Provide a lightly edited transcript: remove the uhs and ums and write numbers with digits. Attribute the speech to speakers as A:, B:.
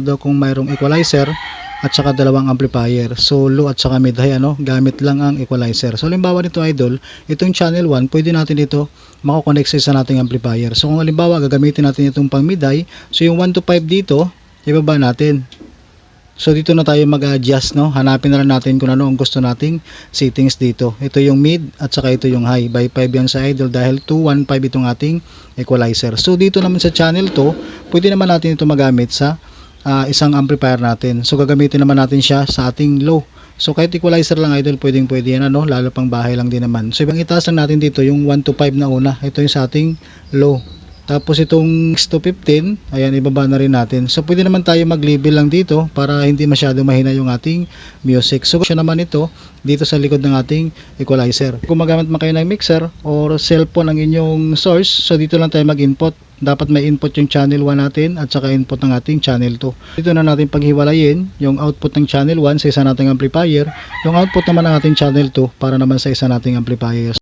A: daw kung mayroong equalizer at saka dalawang amplifier. So low at saka mid high, gamit lang ang equalizer. So halimbawa nito idol, itong channel 1, pwede natin ito mako-connect sa isa nating amplifier. So kung halimbawa gagamitin natin itong pang mid high, so yung 1 to 5 dito, ibaba natin. So dito na tayo mag-adjust, hanapin na lang natin kung ano ang gusto nating settings dito. Ito yung mid at saka ito yung high. By 5 yan sa idol dahil 215 itong ating equalizer. So dito naman sa channel 2, pwede naman natin ito magamit sa isang amplifier natin. So gagamitin naman natin siya sa ating low. So kahit equalizer lang idol, pwede yan, lalo pang bahay lang din naman. So ibang itaas lang natin dito yung 1 to 5 na una. Ito yung sa ating low. Tapos itong 6 to 15, ayan, ibaba na rin natin. So pwede naman tayo mag-label lang dito para hindi masyado mahina yung ating music. So siya naman ito dito sa likod ng ating equalizer. Kung magamit man kayo ng mixer or cellphone ang inyong source, so dito lang tayo mag-input. Dapat may input yung channel 1 natin at saka input ng ating channel 2. Dito na natin paghiwalayin yung output ng channel 1 sa isa nating amplifier, yung output naman ng ating channel 2 para naman sa isa nating amplifier.